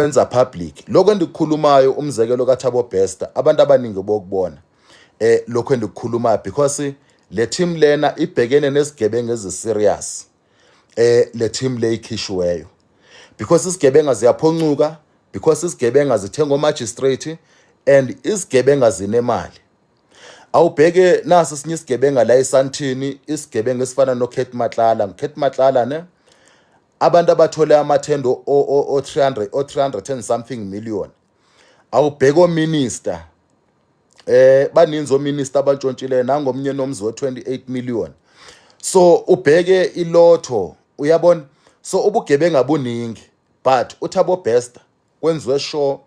benza public lokho endikukhulumayo umzekelo kaThabo Bester abantu abaningi bokubona lokho endikukhulumayo because le team lena ibhekene nezigebengu eziserious le team le ikhishiweyo because isigebenga ziyaphoncuka because isigebenga zithenga magistrate and isigebenga zinemali awubheke naso sinye isigebenga la eSandton isigebenga esifana noKate Matlala ne abantu abathole amathendo o 300 and something million awubheke ominister baninzi ominister abantshontshile nangomnye nomzi we 28 million so ubheke ilotho uyabona so ubugebenga buningi but uThabo Bester kwenziwe sure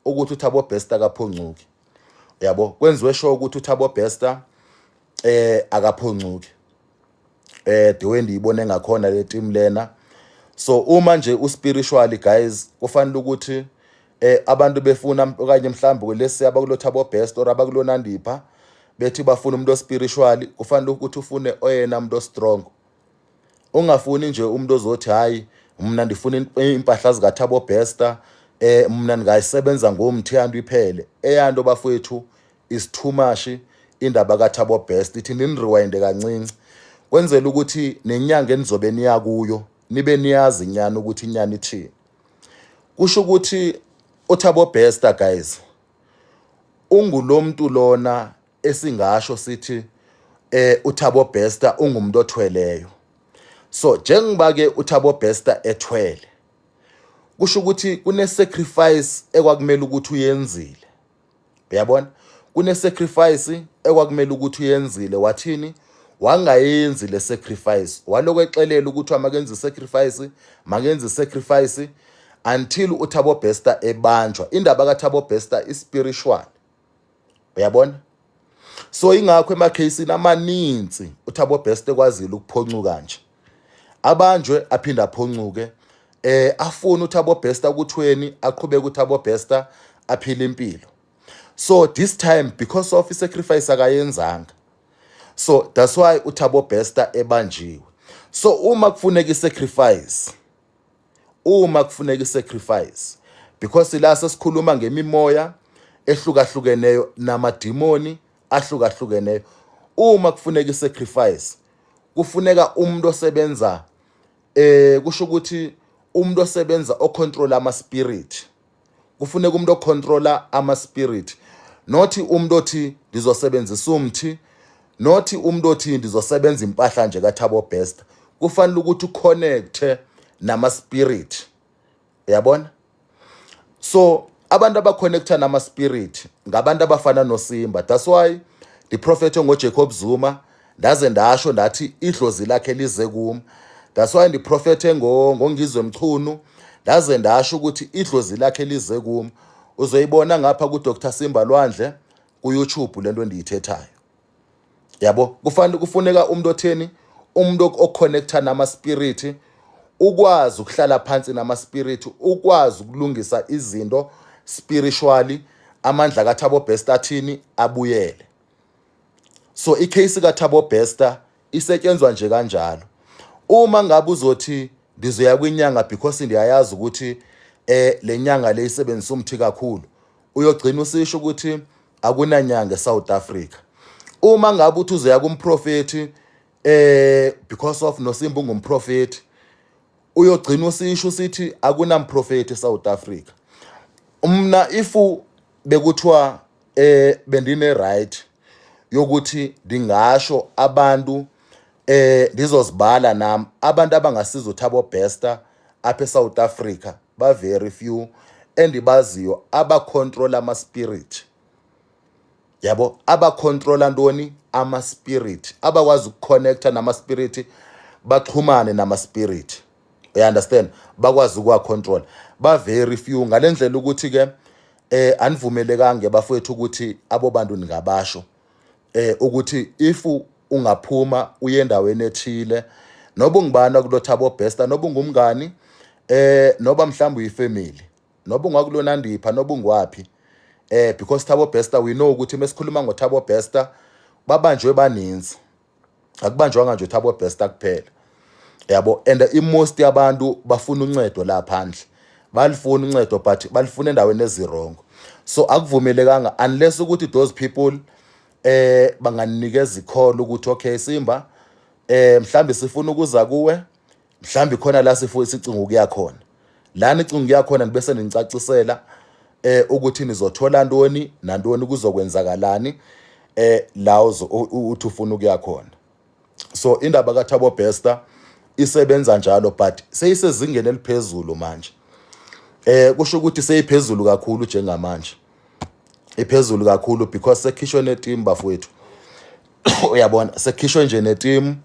ukuthi uThabo Bester akaphoncuki yabo kwenziwe sure ukuthi uThabo Bester akaphoncuki the way ndiyibone ngakhona le team lena so uma nje uspiritually guys kufanele ukuthi abantu befuna okanye mhlawumbe lesi abakulo Thabo Bester or abakulo Nandipha bethi bafuna umuntu ospiritually kufanele ukuthi ufune oyena umuntu ostrong ungafuni nje umuntu ozothi hayi mina ndifuna impahla zika Thabo Bester mina ngayisebenza ngomthando iphele eyanto bafowethu is too much indaba kaThabo Bester ithi ninrewind kancinci kwenzela ukuthi nenyanga enizobe niya kuyo nibe niyazi inyani ukuthi inyani ithi kusho ukuthi uThabo Bester guys ungulomuntu lona esingasho sithi uThabo Bester ungumuntu othweleyo so njengoba ke uThabo Bester ethwele kusho ukuthi kune sacrifice ekwakumele ukuthi uyenzile uyabona kune sacrifice ekwakumele ukuthi uyenzile wathini wangayenzi le sacrifice waloko exelela ukuthi amakenza sacrifice until uThabo Bester ebanjwa indaba kaThabo Bester spiritual uyabona so ingakho emakhasini amaninzi uThabo Bester kwazile ukuphoncuka nje abanjwe aphinda aphoncuke afuna uThabo Bester kuthweni aqhubeka uThabo Bester aphila impilo so this time because of sacrifice akayenzanga so that's why uThabo Bester ebanjiwe so uma kufuneka sacrifice because la sesikhuluma ngemimoya ehlukahlukeneyo namadimoni ahlukahlukeneyo uma kufuneka sacrifice kufuneka umuntu osebenza kusho ukuthi umuntu osebenza ocontrol ama spirit kufuneka umuntu ocontroller ama spirit not umuntu othi ndizosebenzisa umthi not umuntu othi ndizosebenza impahla nje kaThabo Bester kufanele ukuthi uconnect nama spirit uyabona so abantu abaconnecta nama spirit ngabantu abafana noSimba that's why the prophet ngoJacob Zuma ndaze ndasho ndathi idlozi lakhe lize kimi that's why the prophet ngongizwe Mchunu ndaze ndasho ukuthi idlozi lakhe lize kimi uzoyibona ngapha ku Dr Simba Lwandle ku YouTube lento endiyithethayo yabo kufuneka umuntu otheni umuntu oconnecta nama spirit ukwazi ukuhlala phansi nama spirit ukwazi ukulungisa izinto spiritually amandla kaThabo Bester athini abuyele so icase kaThabo Bester isetshenzwa nje kanjalo uma ngabe uzothi ndizoya kwinyanga because ndiyayazi ukuthi le nyanga le isebenzisa umthi kakhulu uyogcina usisho ukuthi akunanyanga eSouth Africa uma ngabe uthi uzoya kumprofeti because of noSimba ngumprofeti uyogcina usisho usithi akunamprofeti eSouth Africa umna ifu bekuthiwa bendine right yokuthi ndingasho abantu ndizozibala nami abantu abangasiza uThabo Bester apha eSouth Africa ba very few endibaziyo abacontrol ama spirit yabo abacontrola ntoni ama spirit abakwazi ukuconnecta nama spirit baxhumane nama spirit you understand bakwazi ukwa control ba very few ngalendlela ukuthi ke anivumelekanga bafowethu ukuthi abo bantu ningabasho ukuthi if ungaphuma uye endaweni ethile noba ungibana kulo Thabo Bester noba ungumngani noba mhlawumbe uyifamily noba ungakulo Nandipha noba ungwapi because Thabo Bester we know ukuthi mesikhuluma ngoThabo Bester babanjwe baninzi akubanjwanga nje uThabo Bester kuphela yabo and most yabantu bafuna uncedo la phandle balifuna uncedo but balifuna endaweni ezirongo. So akuvumelekanga unless ukuthi those people banganikeza ikholo ukuthi okay Simba mhlambi sifuna ukuza kuwe, mhlambi khona la sicinga ukuya khona, lana icinga ukuya khona bese ninicacisela ukuthi nizothola ntoni nantoni kuzokwenzakalani la uthi ufuna ukuya khona. So indaba kaThabo Bester isebenza njalo but seyisezingeni eliphezulu manje. Kusho ukuthi seyiphezulu kakhulu njengamanje. Iphezulu kakhulu because sekhishwe neteam bafowethu. Uyabona sekhishwe nje neteam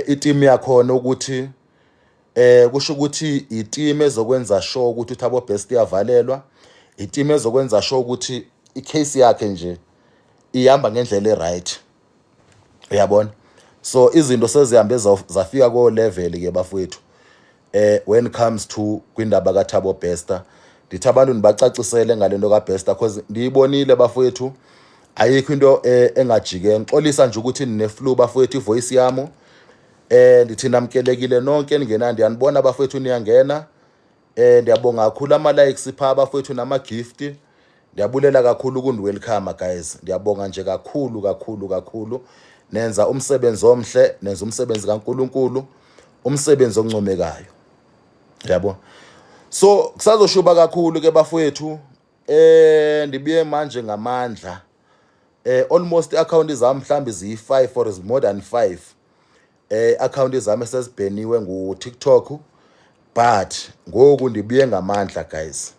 iteam yakhona ukuthi kusho ukuthi iteam ezokwenza sure ukuthi uThabo Bester iyavalelwa, iteam ezokwenza sure ukuthi icase yakhe nje ihamba ngendlela eright. Uyabona? So izinto sezihambe zafika ko level ke bafowethu when it comes to kwindaba kaThabo Bester. Ndithi abantu nibacacisele ngalento kaBester because ndiyibonile bafowethu ayikho into engajike. Ngixolisa nje ukuthi nineflu bafowethu ivoice yami ndithi namkelekile nonke ningena ndiyanibona bafowethu niyangena. Ndiyabonga kakhulu ama likes pha bafowethu nama gift. Ndiyabulela kakhulu welcome guys. Ndiyabonga nje kakhulu. Nenza umsebenzi omhle, nenza umsebenzi kaNkulunkulu, umsebenzi oncomekayo. Yabo. So kusazoshuba kakhulu ke bafowethu ndibiye manje ngamandla. Almost account zami mhlambi ziyi5 or is more than 5. Account zami sezibheniwe nguTikTok but ngoku ndibiye ngamandla guys.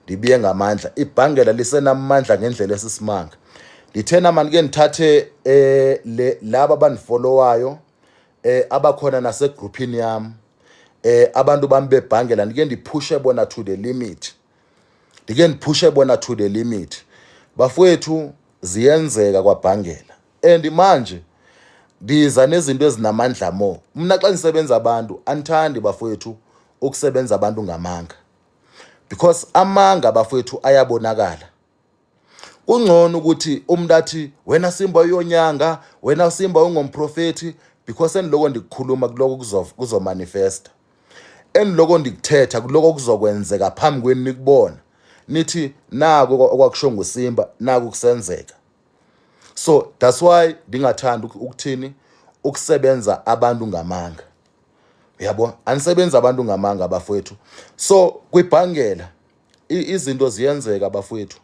Ndibiye ngamandla. Ibhangela lisenamandla ngendlela esisimanga. Ngithena manje ke nithathe laba abandifollowayo abakhona nase groupini yami abantu bami bebhangela ndike ndiphushe bona to the limit. Ndike ndiphushe bona to the limit. Bafowethu ziyenzeka kwabhangela and manje ndiza nezinto ezinamandla mo. Mina xa ngisebenza abantu anithandi bafowethu ukusebenza abantu ngamanga because amanga bafowethu ayabonakala. Kungcono ukuthi umuntu athi wena Simba uyonyanga, wena Simba ungomprofeti because eniloko ndikukhuluma kuloko kuzomanifesta. Eniloko ndikuthetha kuloko kuzokwenzeka phambi kwenu nikubona. Nithi nako okwakusho nguSimba nako kusenzeka. So that's why ndingathanda ukuthini ukusebenza abantu ngamanga. Uyabo anisebenza abantu ngamanga bafowethu. So kwibhangela izinto ziyenzeka bafowethu.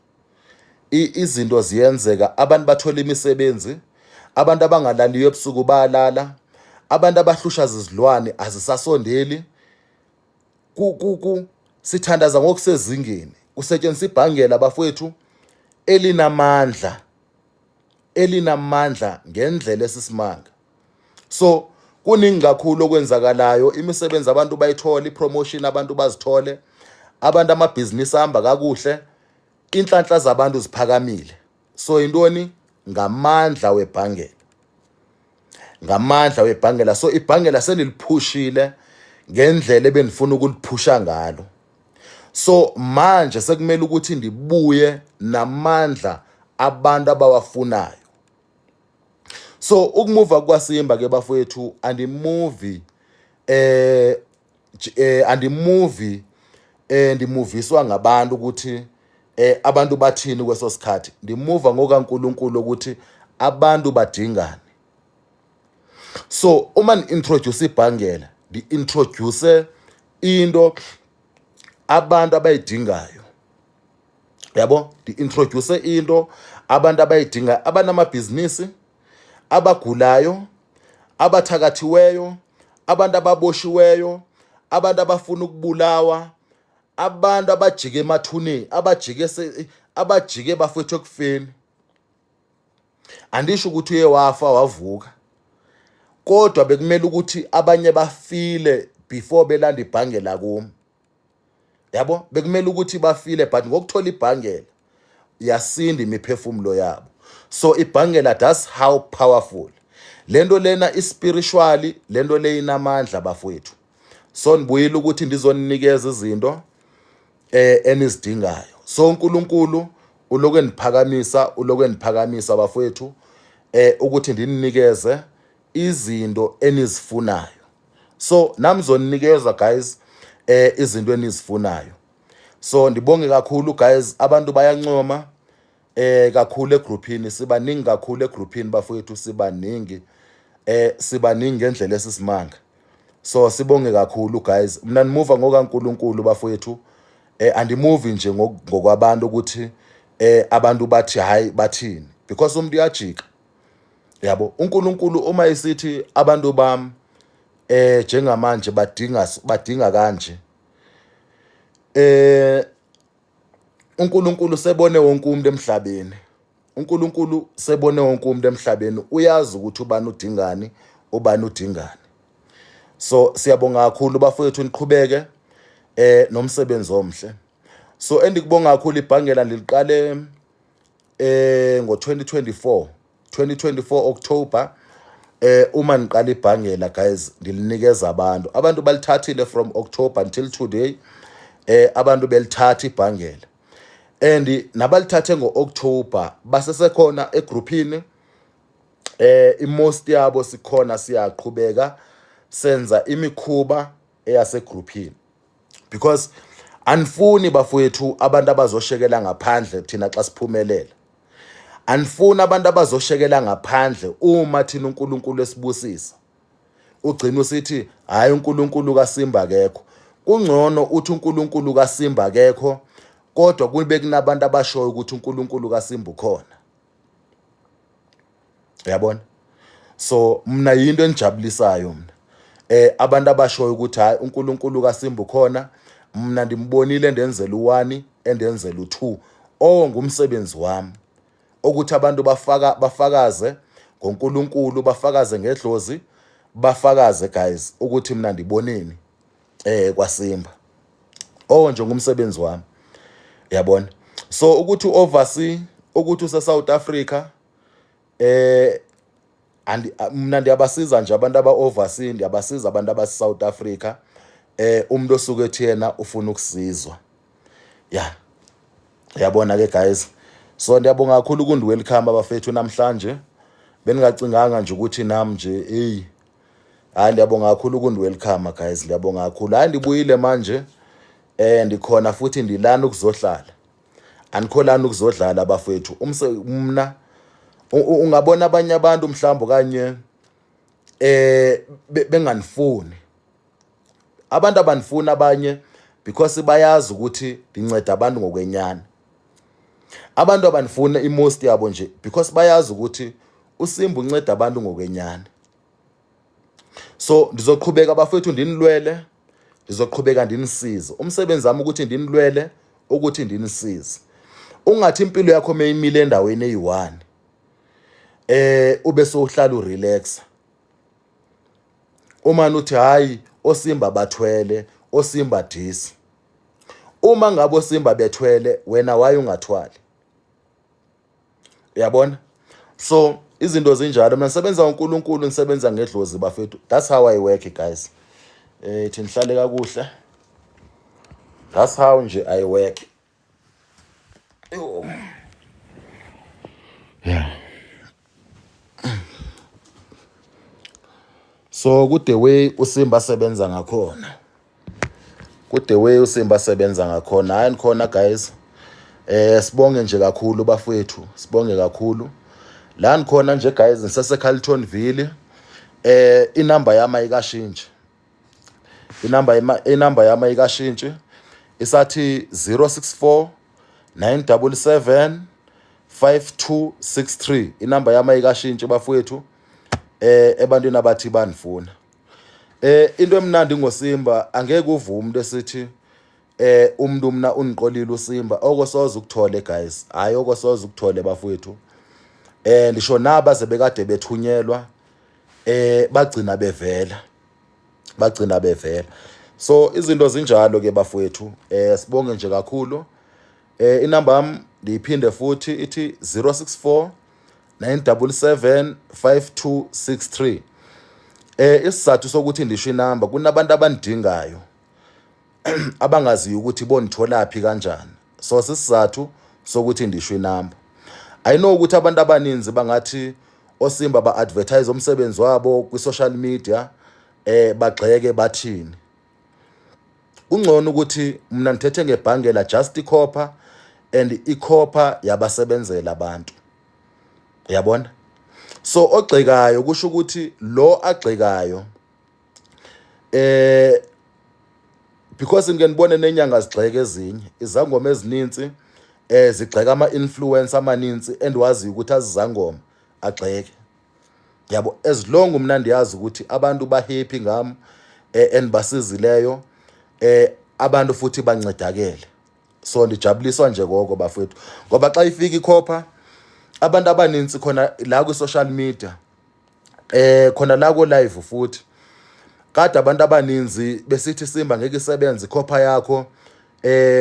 Izinto ziyenzeka, abantu bathola imisebenzi, abantu abangalaliyo ebusuku bayalala, abantu abahlusha izilwane azisasondeli. Sithandaza ngokusezingeni. Kusetshenziswa ibhangela bafowethu elinamandla ngendlela esisimanga. So kuningi kakhulu okwenzakalayo, imisebenzi abantu bayithola, ipromotion abantu bazithole, abantu amabhizinisi ahamba kakuhle. Inhlanhla zabantu ziphakamile. So intoni ngamandla webhangela. Ngamandla webhangela. So ibhangela seniliphushile ngendlela ebenifuna ukuliphusha ngalo. So manje sekumele ukuthi ndibuye namandla abantu abawafunayo. So ukumuva kwaSimba ke bafowethu ndimuviswa ngabantu ukuthi abantu bathini kweso sikhathi. Ndimuva ngokaNkulunkulu ukuthi abantu badingani. So uma ni-introduce ibhangela, di-introduce into abantu abayidingayo. Yabo, di-introduce into abantu abayidingayo, abanamabhizinisi, abagulayo, abathakathiweyo, abantu ababoshiweyo, abantu abafuna ukubulawa, abantu abajike emathuneni, abajike bafethu ekufeni. Andisho ukuthi uye wafa wavuka, kodwa bekumele ukuthi abanye bafile before belanda ibhangela kimi. Yabo, bekumele ukuthi bafile but ngokuthola ibhangela yasinda imiphefumulo yabo. So ibhangela, that's how powerful. Lento lena ispiritually, lento le inamandla bafowethu. So nibuyile ukuthi ndizoninikeza izinto enizidingayo. So uNkulunkulu uloku eniphakamisa bafowethu ukuthi ndininikeze izinto enizifunayo. So nami ngizoninikeza guys izinto enizifunayo. So ndibonge kakhulu guys, abantu bayancoma kakhulu egroupini, sibaningi kakhulu egroupini bafowethu, sibaningi ngendlela esisimanga. So sibonge kakhulu guys, mina nimuva ngokaNkulunkulu bafowethu, andimuvi nje ngokwabantu ukuthi abantu bathi hayi bathini, because umuntu uyajika. Yabo, uNkulunkulu uma esithi abantu bami njengamanje badinga kanje, uNkulunkulu sebone wonke umuntu emhlabeni. uNkulunkulu sebone wonke umuntu emhlabeni, uyazi ukuthi ubani udingani, ubani udingani. So siyabonga kakhulu bafowethu, niqhubeke nomsebenzi omhle. So endikubonga kakhulu, ibhangela ndiliqale ngo-2024 October. Uma niqala ibhangela guys, ndilinikeza abantu balithathile from October until today. Abantu belithatha ibhangela, and nabalithathe ngo-October basesekhona egroupini. Most yabo sikhona, siyaqhubeka senza imikhuba eyasegroupini, because anifuni bafowethu abantu abazoshekela ngaphandle thina xa siphumelela. Anifuni abantu abazoshekela ngaphandle uma thina uNkulunkulu esibusisa. Ugcina usithi hayi uNkulunkulu kaSimba akekho. Kungcono uthi uNkulunkulu kaSimba akekho, kodwa kube kunabantu abashoyo ukuthi uNkulunkulu kaSimba ukhona. Uyabona? So mina yinto enijabulisayo mina. Abantu abashoyo ukuthi hayi uNkulunkulu kaSimba ukhona, mina ndimbonile ndenzela u1 endenzela u2. Ngumsebenzi wami ukuthi abantu bafakaze ngoNkulunkulu, bafakaze ngedlozi, bafakaze guys ukuthi mina ndiboneni kwaSimba. Nje ngumsebenzi wami. Yabona? So ukuthi oversee, ukuthi useSouth Africa, mina ndiyabasiza nje abantu aba-oversea, ndiyabasiza abantu abase-South Africa. Umuntu osuke ethi yena ufuna ukusizwa. Yabona ke guys. So ndiyabonga kakhulu welcome abafethu namhlanje. Beningacinganga nje ukuthi nami nje hayi, ndiyabonga kakhulu welcome guys, ndiyabonga kakhulu. Hayi ndibuyile manje, ndikhona futhi ndilana ukuzohlala. Anikholana ukuzodlala bafethu. Mna ungabona abanye abantu mhlawumbe kanye benganifuni. Abantu abanifuni abanye because bayazi ukuthi ndinceda abantu ngokwenyani. Abantu abanifuna imost yabo nje because bayazi ukuthi uSimba unceda abantu ngokwenyani. So ndizoqhubeka bafethu ndinilwele, ndizoqhubeka ndinisize. Umsebenzi wami ukuthi ndinilwele, ukuthi ndinisize. Ungathi impilo yakho meyimile endaweni eyi1 ube sohlala urelax. Uma uthi hayi oSimba bathwele, oSimba disi. Uma ngabe oSimba bethwele, wena waye ungathwali. Uyabona? So izinto zinjalo, mina nisebenza uNkulunkulu, nisebenza ngedlozi bafethu. That's how I work guys. Thi nihlale kakuhle. That's how nje I work. So kude way uSimba sebenza ngakhona. Kude way uSimba sebenza ngakhona. Hayi nikhona guys. Sibonge nje kakhulu bafethu, sibonge kakhulu. La nikhona nje guys, ngiseseCarltonville. Inamba yami ayikashintshi. Inamba yami ayikashintshi. Isathi 064 977 5263. Inamba yami ayikashintshi bafethu. Ebantwini abathi banifuna. Into emnandi ngoSimba, angeke uvume umuntu esithi umuntu mina uniqolile uSimba okosoza ukuthole guys. Hayi okosoza ukuthole bafethu. Ndisho naba sebekade bethunyelwa bagcina bevela. So izinto zinjalo ke bafethu. Sibonge nje kakhulu. Inamba yami ndiyiphinde futhi ithi 064 977 5263. Isizathu sokuthi ndisho inamba, kunabantu abandingayo abangaziyo ukuthi bonithola phi kanjani. So sisizathu sokuthi ndisho inamba. I know ukuthi abantu abaninzi bangathi oSimba ba-advertise umsebenzi wabo kwi-social media bagxeke bathini. ungcono ukuthi mina ngithethe ngebhange la Just Copper and iCopper yabasebenzela abantu. Uyabona? So ogxekayo kusho ukuthi lo agxekayo because ngenibone nenyanga zigxeke ezinye izangoma ezininzi zigxeka ama-influencer amaninzi endiwazi ukuthi azizangoma agxeke. Yabo, as long mina ndiyazi ukuthi abantu bahappy ngami endibasizileyo abantu futhi bancedakele. So ndijabuliswa nje gogo bafethu ngoba xa ifika iCopper abantu abaninzi khona la ku social media khona la ku live futhi kade abantu abaninzi besithi Simba ngeke isebenze iCopper yakho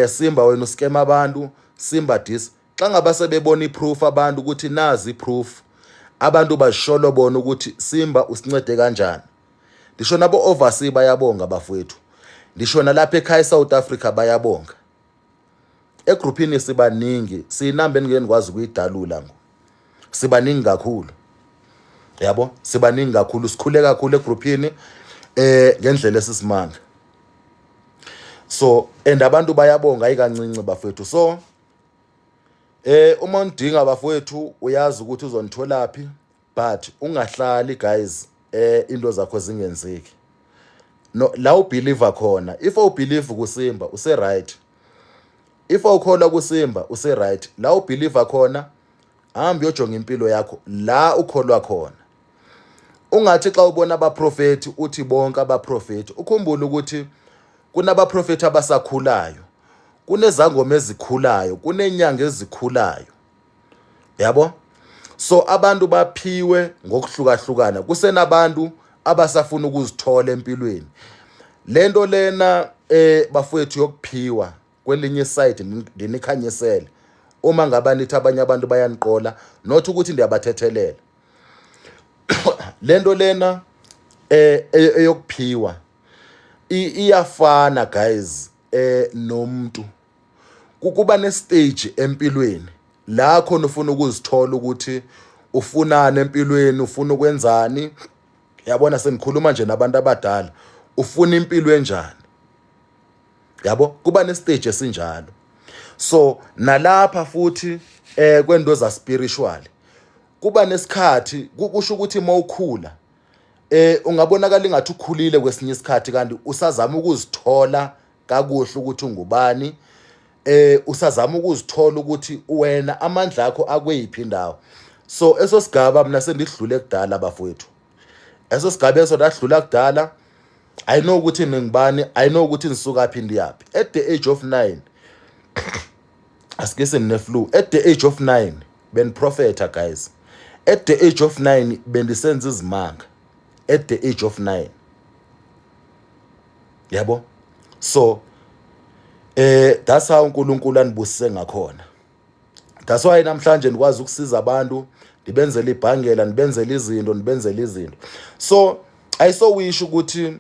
Simba wena uskema abantu Simba dis xa ngaba sebebona iproof abantu ukuthi nazi iproof abantu basholo bona ukuthi Simba usincede kanjani. Ndisho nabo overseas bayabonga bafethu, ndisho nalapha ekhaya South Africa bayabonga. Egroupini sibaningi sinamba engeke ngikwazi ukuyidalula ngo sibaningi kakhulu. Yabo, sibaningi kakhulu, sikhule kakhulu egroupini ngendlela esisimanga. So and abantu bayabonga ayikancinci bafethu. So uma undinga bafethu uyazi ukuthi uzonitholaphi, but ungahlali guys into zakho zingenzeki. No, la ubeliever khona, if u believe kuSimba use right, if ukholwa kuSimba use right, la ubeliever khona hamba uyojonga impilo yakho la ukholwa khona. Ungathi xa ubona abaprofeti uthi bonke abaprofeti, ukhumbule ukuthi kunabaprofeti abasakhulayo, kunezangoma ezikhulayo, kunenyanga ezikhulayo. Yabo? So abantu baphiwe ngokuhlukahlukana, kusenabantu abasafuna ukuzithola empilweni. Lento lena bafowethu yokuphiwa kwelinye side ndinikhanyisele uma ngaba nithi abanye abantu bayaniqola not ukuthi ndiyabathethelela. Lento lena eyokuphiwa iyafana guys nomuntu kukuba nestage empilweni la khona ufuna ukuzithola ukuthi ufunana empilweni, ufuna ukwenzani. Yabona senikhuluma nje nabantu abadala, ufuna impilo enjani. Yabo, kuba nestage esinjalo. So nalapha futhi kwendo za spiritual kuba nesikhathi kusho ukuthi mawukhula ungabonakala ingathi ukhulile kwesinye isikhathi kanti usazama ukuzithola kakuhle ukuthi ungubani, usazama ukuzithola ukuthi wena amandla akho akweyiphi indawo. So eso sigaba mina sendidlule kudala bafowethu, eso sigaba eso dadlula kudala. I know ukuthi ngingubani, I know ukuthi nisuka phi ndiyaphi. At the age of 9 asikese nine flu, at the age of 9 ben prophet guys, at the age of 9 bendisenza izimanga, at the age of 9. Yabo? So that's how uNkulunkulu anibusise ngakhona. That's why namhlanje ndikwazi ukusiza abantu, ndibenzele ibhangela, ndibenzele izinto. So I so wish ukuthi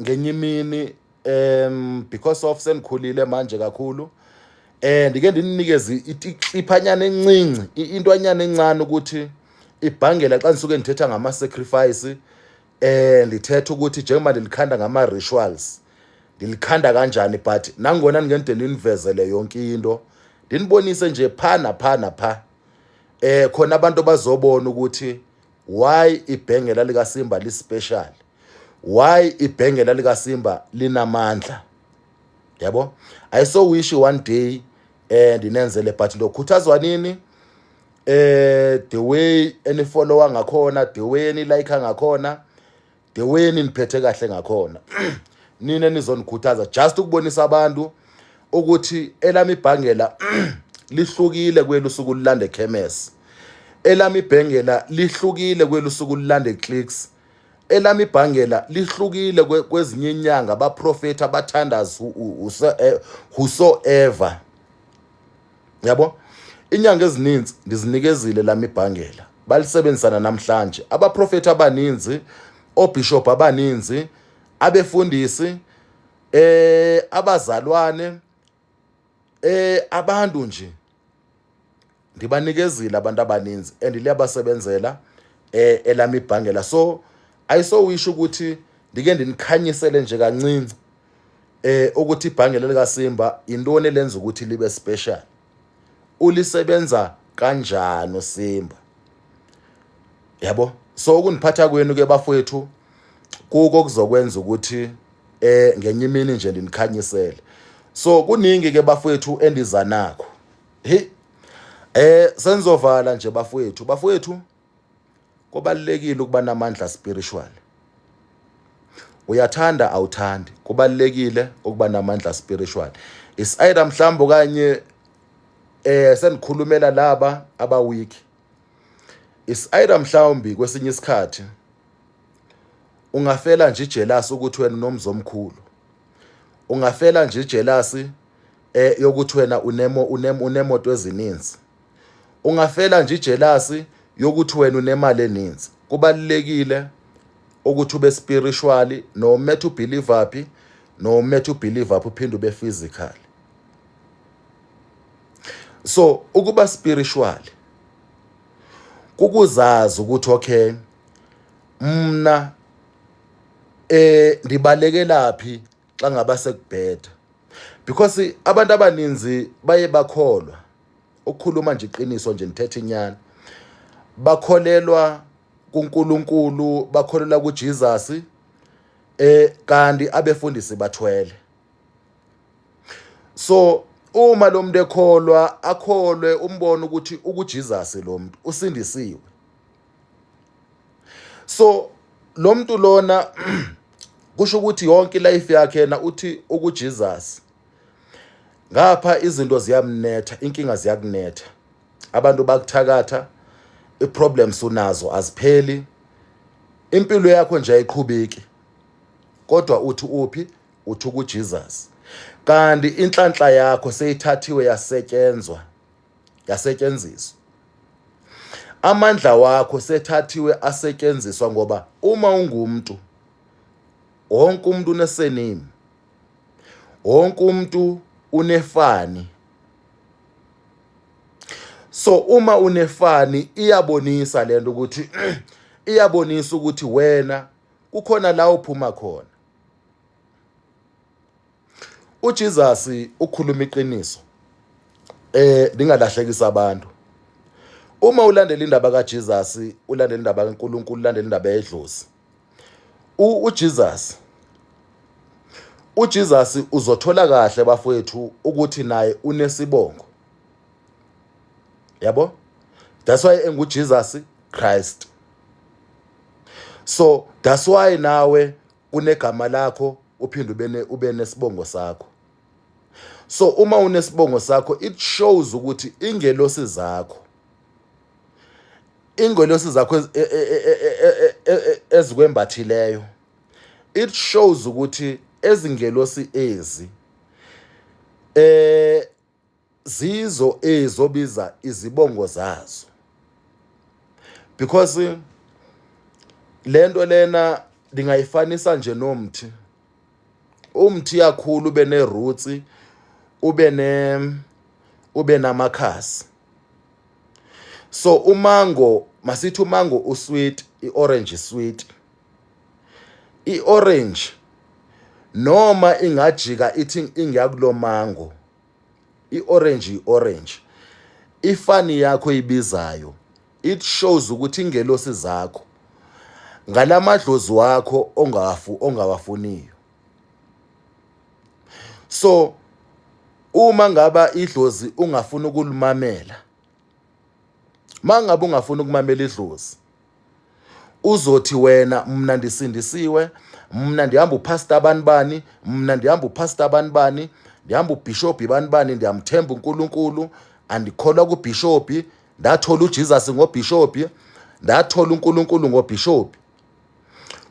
ngenye imini because of sengikhulile manje kakhulu ndike ndinikeze iphanyana encinci, intwanyana encane ukuthi ibhangela xa nisuke ndithetha ngama sacrifice ndithetha ukuthi njengoba ndilikhanda ngama rituals ndilikhanda kanjani, but nangona ngente ndinivezele yonke into ndinibonise nje phana pha khona abantu bazobona ukuthi why ibhengela lika Simba li special, why ibhengela lika Simba linamandla. Yabo, I so wish one day ndinenzele, but ndokhuthazwa nini the way any follower ngakhona, the way any like ngakhona, the way niniphethe kahle ngakhona nine nizonikhuthaza just ukubonisa abantu ukuthi elami ibhangela lihlukile kwelusuku lilanda ekhemesi, elami ibhengela lihlukile kwelusuku lilanda eclicks, elami ibhangela lihlukile kwezinye inyanga abaprofeti abathandaza whosoever. Yabo, inyanga ezininzi ndizinikezile lami ibhangela, balisebenzisana namhlanje abaprofeti abaninzi, obishop abaninzi, abefundisi, abazalwane, abantu nje ndibanikezile abantu abaninzi and liyabasebenzela elami ibhangela. So I so wish ukuthi ndike ndinikhanyisele nje kancinci ukuthi ibhange likaSimba intoni lenza ukuthi libe special, ulisebenza kanjani uSimba, yabo. So ukuniphatha kwenu ke bafowethu kuko kuzokwenza ukuthi ngenye imini nje ndinikhanyisele. So kuningi ke bafowethu endiza nakho. Senzovala nje bafowethu kubalekile ukuba namandla spiritual. Uyathanda awuthandi, kubalekile ukuba namandla spiritual. Is either mhlawumbe kanye senikhulumela laba aba weak. Is either mhlawumbe kwesinye isikhathi ungafela nje jealous ukuthi wena unomzomkhulu. Ungafela nje jealous yokuthi wena unemoto ezininzi. Ungafela nje jealous yokuthi wena unemali eninzi. Kubalekile ukuthi ube spiritually, no matter ubelieve uphi, no matter ubelieve uphi uphinde ube physical. So ukuba spiritual kukuzazi ukuthi okay mna ndibaleke laphi xa ngaba sekubheda, because abantu abaninzi baye bakholwa ukukhuluma nje iqiniso nje nithethe inyani, bakholelwa kuNkulunkulu, bakholelwa kuJesus kanti abefundisi bathwele. So uma lo muntu ekholwa akholwe umbone ukuthi ukuJesus lo muntu usindisiwe. So lo muntu lona kusho ukuthi yonke life yakhe yena uthi ukuJesus. Ngapha izinto ziyamnetha, inkinga ziyakunetha, abantu bakuthakatha, iproblems unazo azipheli, impilo yakho nje ayiqhubeki, kodwa uthi uphi? Uthi ukuJesus. Kanti inhlanhla yakho seyithathiwe yasetshenziswa. Amandla wakho sethathiwe asetshenziswa, ngoba uma ungumuntu, wonke umuntu unesenimi, wonke umuntu unefani. So uma unefani iyabonisa lento ukuthi iyabonisa ukuthi wena kukhona la uphuma khona. uJesus ukhuluma iqiniso, ndingalahlekisa abantu. Uma ulandela indaba kaJesus, ulandela indaba kaNkulunkulu, ulandela indaba yedlozi, uJesus uzothola kahle bafowethu ukuthi naye unesibongo, yabo. That's why enguJesus Christ. So that's why nawe unegama lakho uphinde ube nesibongo sakho. So uma unesibongo sakho, it shows ukuthi ingelosi zakho ezikwembathileyo, it shows ukuthi ezingelosi ezi zizo ezobiza izibongo zazo, because lento lena ndingayifanisa nje nomthi. Umthi yakhulu ube neroots, ube namakhasi. So umango, masithi umango usweet, iorange isweet. Iorange noma ingajika ithi ingakulo mango, iorange ifani yakho ibizayo, it shows ukuthi ingelosi zakho ngalamadlozi wakho ongawafuniyo. So uma ngaba idlozi ungafuna ukulimamela, mangabe ungafuna ukumamela idlozi, uzothi wena mna ndisindisiwe, mna ndihamba upastor abanibani, mna ndihamba upastor abanibani, ndihamba ubishop abanibani, ndiyamthemba uNkulunkulu, andikholwa kubishop, ndathola uJesus ngobishop, ndathola uNkulunkulu ngobishop.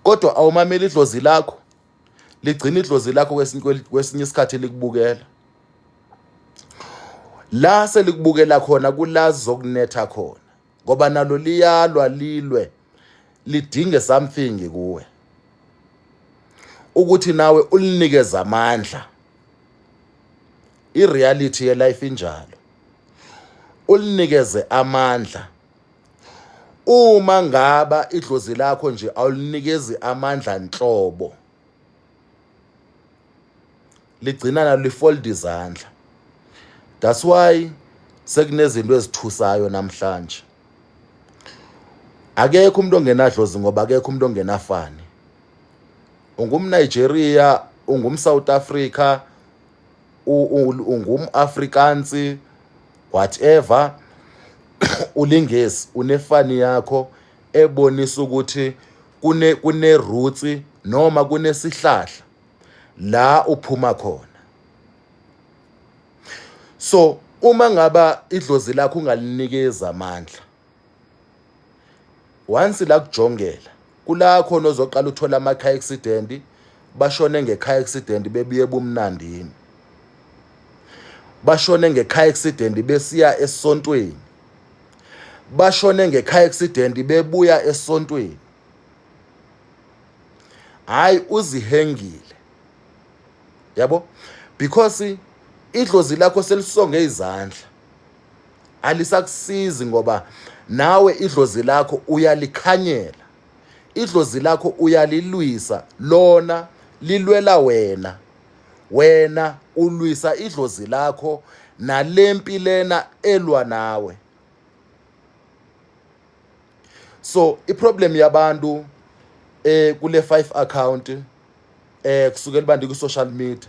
Kodwa awumamela idlozi lakho, ligcina idlozi lakho kwesinye isikhathi likubukela. La selikubukela khona kulazi zokunetha khona, ngoba nalo liyalwa lilwe, lidinge something kuwe ukuthi nawe ulinikeze amandla. I-reality ye-life injalo, ulinikeze amandla. Uma ngaba idlozi lakho nje awulinikezi amandla nhlobo, ligcina nalo lifold izandla. That's why sekunezinto ezithusayo namhlanje. Akekho umuntu ongenadlozi ngoba akekho umuntu ongenafani. UngumNigeria, ungumSouth Africa, ungumAfrikansi, whatever, ulingesi, unefani yakho ebonisa ukuthi kune roots noma kunesihlahla la uphuma khona. So uma ngaba idlozi lakho ungalinikeza amandla, once la kujongela kula khona ozoqala uthola ama-car accident, bashone nge-car accident bebuye bumnandini, bashone nge-car accident besiya esontweni, bashone nge-car accident bebuya esontweni. Hayi uzihengile, yabo, because idlozi lakho selisonge izandla, alisakusizi ngoba nawe idlozi lakho uyalikhanyela, idlozi lakho uyalilwisa, lona lilwela wena, wena ulwisa idlozi lakho nalempi lena elwa nawe. So iproblem yabantu kule 5 account kusukela bandi ku social media,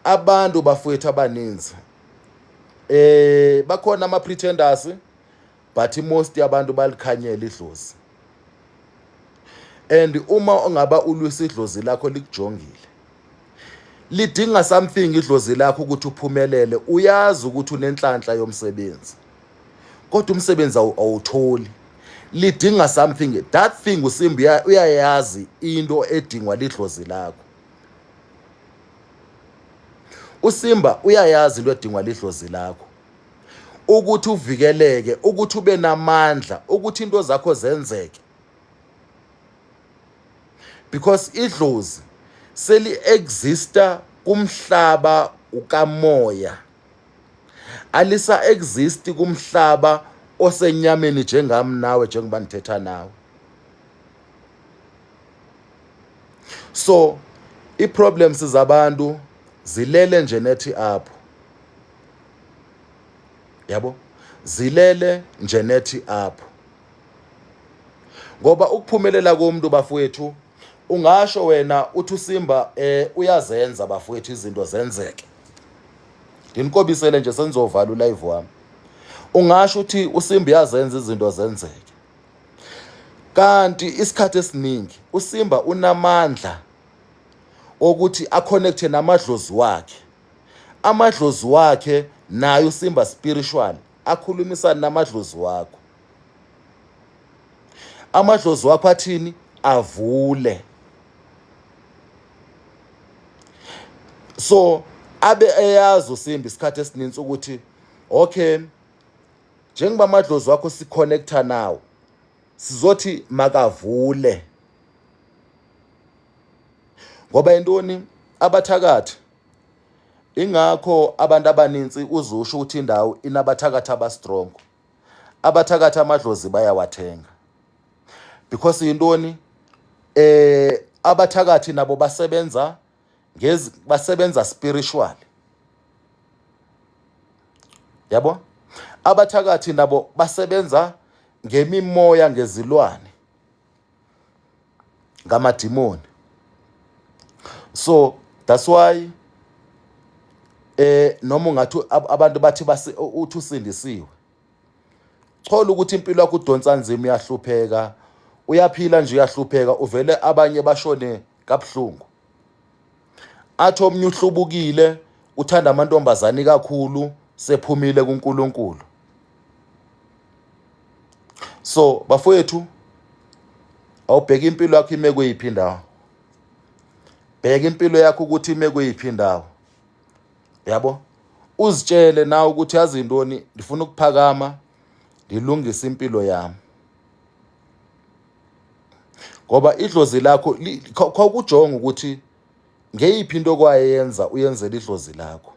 abantu bafowethu abaninzi bakhona ama pretenders, but most yabantu balikhanyela idlozi. And uma ungaba ulwisa idlozi lakho likujongile, lidinga something idlozi lakho ukuthi uphumelele, uyazi ukuthi unenhlanhla yomsebenzi kodwa umsebenzi awutholi, lidinga something. That thing uSimbi uyayazi into edingwa lidlozi lakho. uSimba uyayazi into edingwa lidlozi lakho, ukuthi uvikeleke, ukuthi ube namandla, ukuthi into zakho zenzeke. Because idlozi seli exista kumhlaba ukamoya, alisa exist kumhlaba osenyameni njengami nawe, njengoba nithetha nawe. So iproblems zabantu zilele nje nethi apho, yabo, zilele nje nethi apho. Ngoba ukuphumelela komuntu bafowethu, ungasho wena uthi uSimba uyazenza bafowethu izinto zenzeke. Nginikobisele nje senzovala ulive wami. Ungasho uthi uSimba uyazenza izinto zenzeke, kanti isikhathi esiningi uSimba unamandla ukuthi aconnecte namadlozi wakhe. Amadlozi wakhe nayo uSimba spiritual akhulumisana namadlozi wakho. Amadlozi wakho athini? Avule. So abe eyazi uSimba isikhathi esininzi ukuthi okay, njengoba amadlozi wakho siconnecta nawo, sizothi makavule. Ngoba intoni? Abathakathi, ingakho abantu abaninzi uzusho ukuthi indawo inabathakathi abastrong. Abathakathi amadlozi bayawathenga. Because intoni? Abathakathi nabo basebenza spiritual, yabo. Abathakathi nabo basebenza ngemimoya, ngezilwane, ngamadimoni. So that's why noma ungathi abantu bathi uthi usindisiwe, thola ukuthi impilo yakho udonsa nzima, uyahlupheka, uyaphila nje uyahlupheka, uvele abanye bashone kabuhlungu. Athi omnye uhlubukile, uthanda amantombazane kakhulu, sephumile kuNkulunkulu. So bafowethu, awubheka impilo yakho ime kuyiphi indawo. Bheka impilo yakho ukuthi ime kuyiphi indawo, yabo. Uzitshele nawe ukuthi yazi intoni, ngifuna ukuphakama, ngilungise impilo yami. Ngoba idlozi lakho kujonga ukuthi ngeyiphi into okwayenza uyenzela idlozi lakho.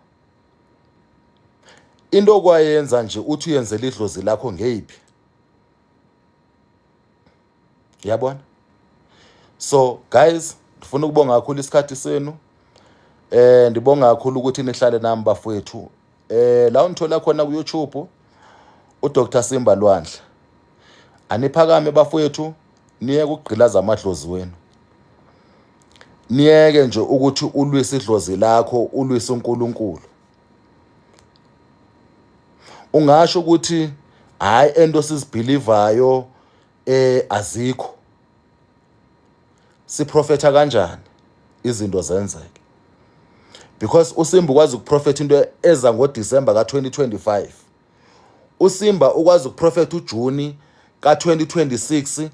Into okwayenza nje uthi uyenzela idlozi lakho ngeyiphi, yabona. So guys, ngifuna ukubonga kakhulu isikhathi senu. Ndibonga kakhulu ukuthi nihlale nami bafowethu. La unithola khona ku YouTube uDr Simba Lwandle. Aniphakame bafowethu, niyeke ukugqilaza amadlozi wenu. Niyeke nje ukuthi ulwise idlozi lakho, ulwise uNkulunkulu. Ungasho ukuthi hayi ento sizibhilivayo azikho. Siprofetha kanjani izinto zenzeke? Because uSimba ukwazi ukuprofetha into eza ngoDisemba ka2025. uSimba ukwazi ukuprofetha uJuni ka2026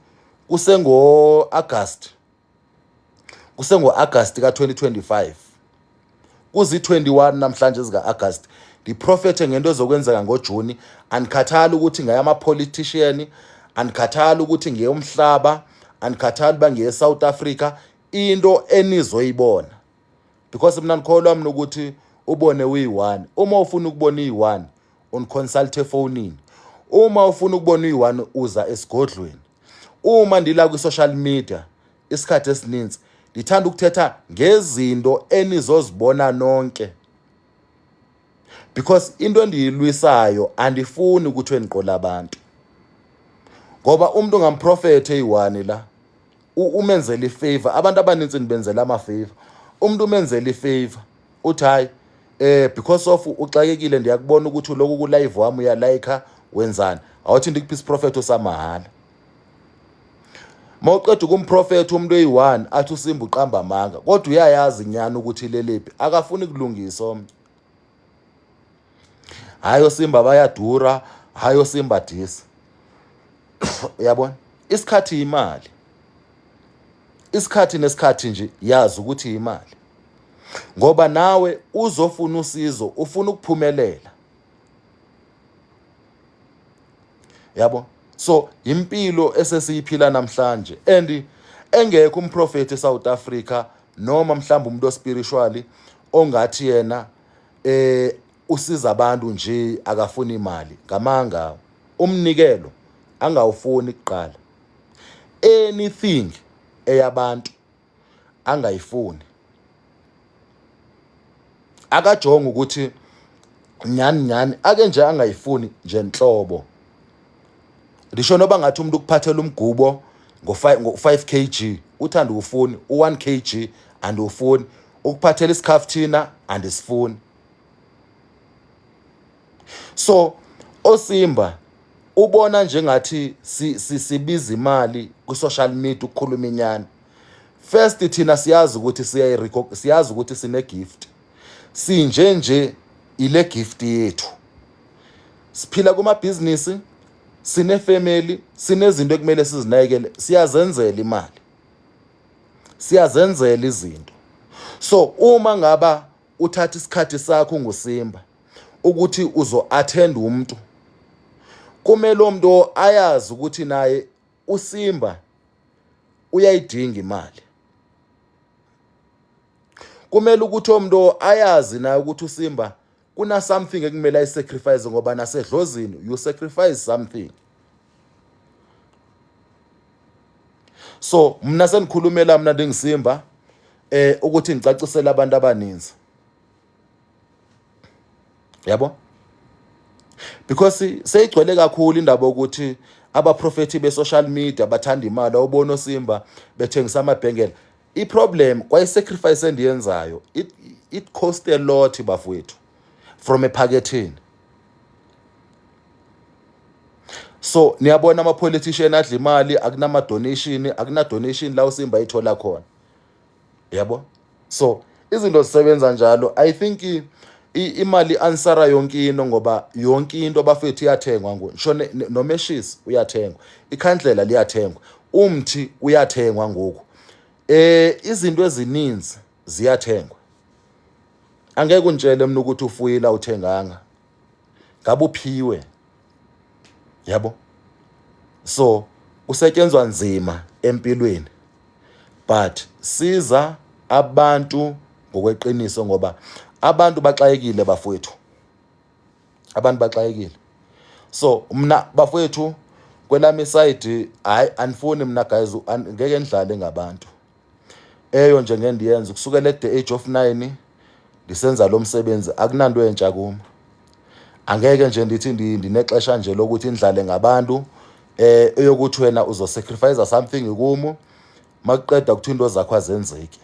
kusengo-August. Kusengo-August ka2025. Kuzi-21 namhlanje zika-August. Ndiprofethe ngento ezokwenzeka ngoJuni. Anikhathali ukuthi ngayama-politician, anikhathali ukuthi ngeyomhlaba, anikhathali uba ngeye-South Africa. Into enizoyibona. Because mina nikholwa mina ukuthi ubone uyi-1. Uma ufuna ukubona uyi-1, uniconsult efonini. Uma ufuna ukubona uyi-1, uza esigodlweni. Uma ndila kwi-social media isikhathi esininzi ngithanda ukuthetha ngezinto enizozibona nonke. Because into endiyilwisayo andifuni ukuthi eniqola abantu. Ngoba umuntu ngamprofethe eyi-1 la umenzela ifavor. Abantu abaninzi nibenzela ama-favor. Umuntu umenzela ifavor uthi hayi because of uxakekile ndiyakubona ukuthi lokhu ku live wami uyalayika wenzani. Awuthi ndikuphi isiprofetho osamahala. Mawuqeda ukumprofetha umuntu eyi-1 athi uSimba uqamba amanga, kodwa uyayazi nyani ukuthi lelephi, akafuni kulungisa omnye. Hayi uSimba bayadura, hayi uSimba disa. Uyabona? Isikhathi imali. Isikhathi nesikhathi nje yazi ukuthi imali. Ngoba nawe uzofuna usizo, ufuna ukuphumelela. Yabo? So impilo esesiyiphila namhlanje and engekho umprofeti eSouth Africa noma mhlawumbe umuntu ospiritually ongathi yena usiza abantu nje akafuna imali. Ngamanga umnikelo angawufuni kuqala. Anything eyabantu angayifuni. Akajonga ukuthi nyani ake nje angayifuni nje enhlobo. Ndisho noba ngathi umuntu ukuphathela umgubo ngo5 kg uthanda ufuni, u1 kg andufuni, ukuphathela isikhafuthina andisifuni. So oSimba ubona njengathi sibiza imali ku social media ukukhuluma inyani. First thina siyazi ukuthi siyazi ukuthi sine gift. Sinje ile gift yethu. Siphila kuma business, sine family, sinezinto ekumele sizinakekele, siyazenzela imali. Siyazenzela izinto. So uma ngaba uthatha isikhathi sakho nguSimba ukuthi uzo attend umuntu, kumele umuntu ayazi ukuthi naye uSimba uyayidinga imali. Kumele ukuthi umuntu ayazi naye ukuthi uSimba kuna something ekumele ayisacrifice, ngoba nasedlozini you sacrifice something. So mina senikhulumela mina ndingiSimba ukuthi ngicacisele abantu abaninzi. Yabo? Because seyigcwele kakhulu indaba ukuthi abaprofeti be-social media bathanda imali. Awubona uSimba bethengisa amabhengela. I-problem kwayi-sacrifice endiyenzayo, it cost a lot bafowethu from ephaketheni. So niyabona ama-politician adla imali, akunama-donation, akuna-donation la uSimba ayithola khona. Yabo? So izinto zisebenza njalo. I think imali ansara yonke into, ngoba yonke into bafethu iyathengwa ngo. Ngisho nomeshisi uyathengwa, ikhandlela liyathengwa, umthi uyathengwa ngoku. Izinto ezininzi ziyathengwa. Angeke untshele mina ukuthi ufuyile uthenganga. Ngabe uphiwe. Yabo? So usetshenzwa nzima empilweni. But siza abantu ngokweqiniso, ngoba abantu baxakekile bafowethu. Abantu baxakekile. So mina bafowethu kwelami side hayi anifuni mina guys ngeke ndidlale ngabantu. Eyo nje ngendiyenza kusukela at the age of 9 lisenza lo msebenzi akunanto entsha kuma. Angeke nje ndithi ndinexesha nje lokuthi indlale ngabantu eyokuthi wena uzosacrifice something kumu makuqeda ukuthi into zakho azenzeki.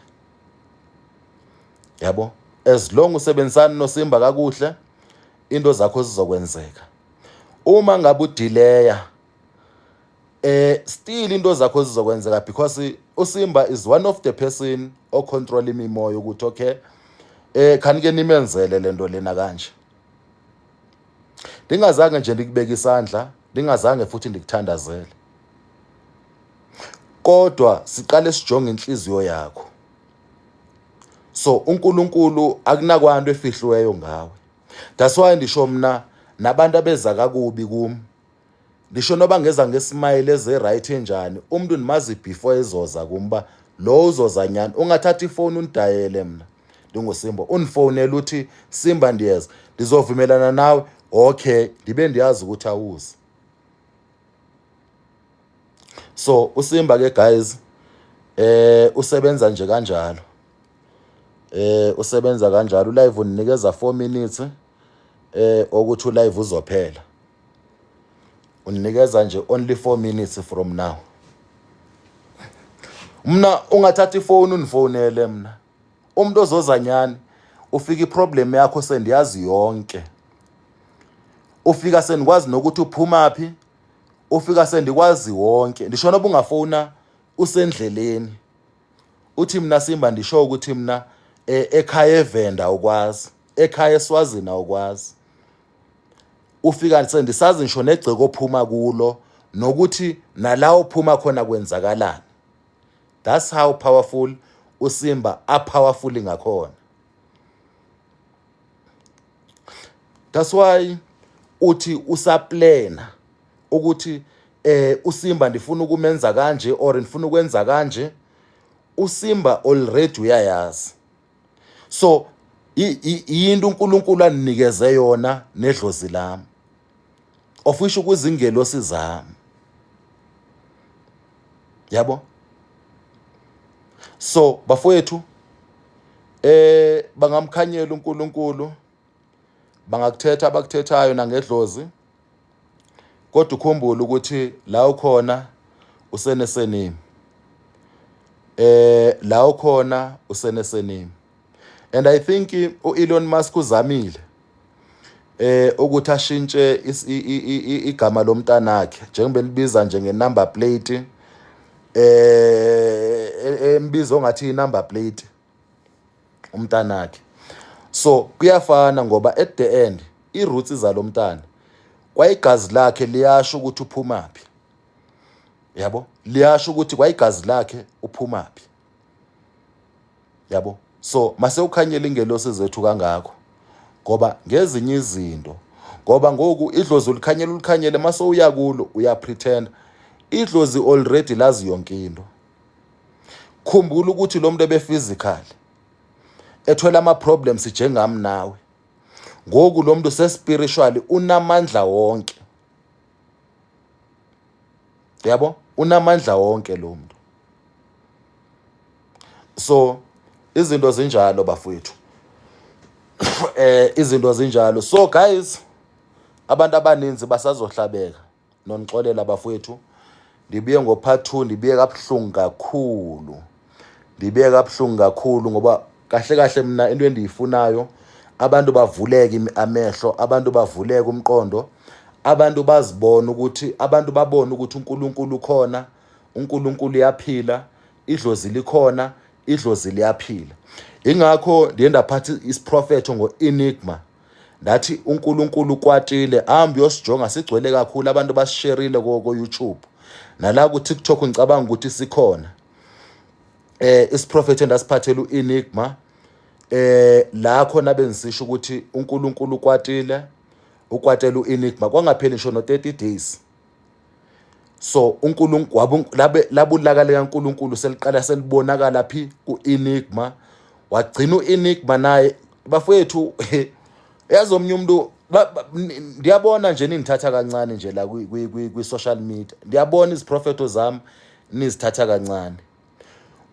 Yabo, as long usebenzisana noSimba kakuhle into zakho zizokwenzeka. Uma ngabe udelaya still into zakho zizokwenzeka because uSimba is one of the person ocontrol imimoya ukuthi okay khanike nimenzele lento lena kanje. Ndingazange nje ndikubeka isandla, ndingazange futhi ndikuthandazele. Kodwa siqale sijonge inhliziyo yakho. So uNkulunkulu akunakwanto efihliweyo ngawe. That's why ndisho mina nabantu abeza kakubi kimi. Ndisho noba ngeza ngesmile eze right enjani, umuntu nimazi before ezoza kumba lo uzoza nyani. Ungathatha ifone undayele mina. NginguSimba, unifonele uthi Simba ndiyeza, ndizovumelana nawe. Okay, ndibe ndiyazi ukuthi awuzi. So uSimba ke guys usebenza nje kanjalo. Usebenza kanjalo. Live uninikeza 4 minutes ukuthi live uzophela. Uninikeza nje only 4 minutes from now. Mina ungathatha ifone unifonele mina. Umuntu ozoza nyani ufika iproblem yakho sendiyazi yonke. Ufika sendikwazi nokuthi uphuma phi. Ufika sendikwazi wonke. Ndisho noba ungafona usendleleni. Uthi mina Simba ndisho ukuthi mina ekhaya eVenda ukwazi, ekhaya eSwazini ukwazi. Ufika sendisazi ngisho negceke ophuma kulo nokuthi nala uphuma khona kwenzakalani. That's how powerful uSimba powerful ngakhona. That's why uthi usaplana ukuthi uSimba ndifuna ukumenza kanje or ndifuna ukwenza kanje. uSimba already uyayazi. So into uNkulunkulu anikeze yona nedlozi lami. Ofisho kuzingelo sizami. Yabo? So bafowethu bangamkhanyela uNkulunkulu, bangakuthetha abakuthethayo nangedlozi. Kodwa ukhumbule ukuthi la ukhona usenesenimi. La ukhona usenesenimi. And I think uElon Musk uzamile ukuthi ashintshe igama lomntanakhe njengoba libiza njenge number plate embiza ongathi number plate umntanakhe. So kuyafana ngoba at the end iroots zalomntana kwayigazi lakhe liyasho ukuthi uphumaphi. Yabo? Liyasho ukuthi kwayigazi lakhe uphumaphi. Yabo? So mase ukhanyela ingelosi zethu kangakho ngoba ngezinye izinto, ngoba ngoku idlozi ulikhanyele mase uya kulo uya pretend. Idlozi already lazi yonke into. Khumbula ukuthi lo muntu ebephysical ethola ama problems njengami nawe. Ngoku lo muntu sespiritually unamandla wonke. Yabo? Unamandla wonke lo muntu. So izinto zinjalo bafowethu. Izinto zinjalo. So guys, abantu abaninzi basazohlabeka nonixolela bafowethu. Ndibiye ngopart 2, ndibiye kabuhlungu kakhulu. Ndibiye kabuhlungu kakhulu ngoba kahle kahle mina into endiyifunayo abantu bavuleke amehlo, abantu bavuleke umqondo, abantu bazibona ukuthi, abantu babone ukuthi uNkulunkulu ukhona, uNkulunkulu uyaphila, idlozi likhona, idlozi liyaphila. Ingakho ndiye ndaphatha isiprofeto ngoEnigma ndathi uNkulunkulu kwatile, hambi yosijonga sigcwele kakhulu, abantu basishareile ko YouTube nala ku TikTok ngicabanga ukuthi sikhona. Isiprofeto endasiphathela uEnigma la khona benzisho ukuthi uNkulunkulu ukwatile, ukwatela uEnigma kwangapheli ngisho no 30 days. So uNkulunkulu labulakala kaNkulunkulu seliqala selibonakala phi kuEnigma. Wagcina uEnigma naye bafowethu yazomnye umuntu ndiyabona nje ningithatha kancane nje la kwi social media. Ndiyabona iziprofeto zami nizithatha kancane.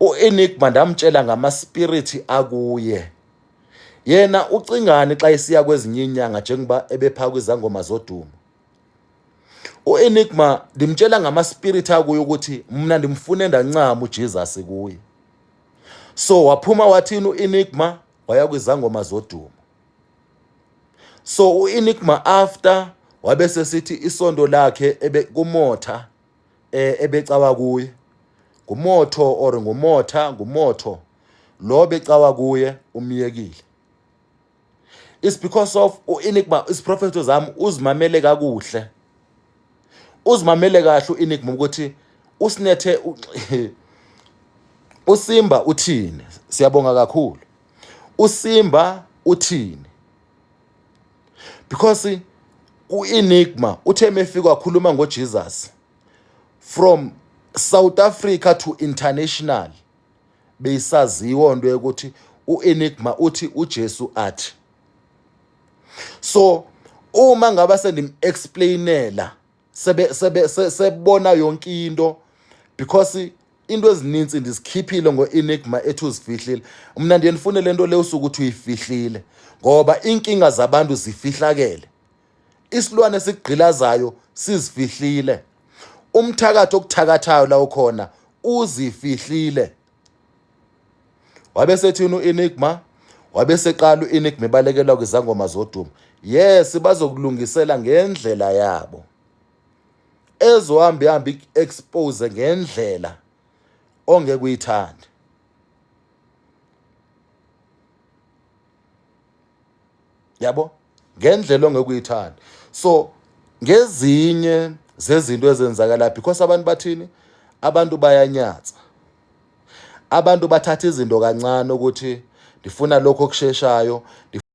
uEnigma ndamtshela ngama spirit akuye. yena ucingani xa isiya kwezinye inyanga njengoba ebepha kwizangoma zodumo. U-Enigma ndimtshela ngama-spirit akuyo ukuthi mna ndimfune ndancama uJesus kuye. So waphuma wathini u-Enigma waya kwizangoma zodumo. So u-Enigma after wabe sesithi isondo lakhe kumotha ebecawa kuye, ngumotho or ngumotho lo becawa kuye umyekile. It's because of u-Enigma isiprofeto zami uzimamele kakuhle. Uzimamele kahle u-Enigma ukuthi usinethe uSimba uthini. Siyabonga kakhulu. uSimba uthini? Because u-Enigma uthe mefika wakhuluma ngoJesus from South Africa to international, beyisaziwa into ukuthi u-Enigma uthi uJesu athi. So uma ngaba sendim-explainela sebona yonke into, because into ezininzi ndizikhiphile ngo-Enigma ethi uzifihlile. Mna ndiye ndifune le nto le usuke uthi uyifihlile, ngoba inkinga zabantu zifihlakele. Isilwane esigqilazayo sizifihlile. Umthakatho okuthakathayo la ukhona uzifihlile. Wabe sethini u-Enigma? Wabe seqala u-Enigma ebalekelwa kwizangoma zodumo. Yes, bazokulungisela ngendlela yabo, ezohamba expose ngendlela ongeke uyithande. Yabo, ngendlela ongeke uyithande. So ngezinye zezinto ezenzakala, because abantu bathini? Abantu bayanyatsa. Abantu bathatha izinto kancane ukuthi ndifuna lokho okusheshayo.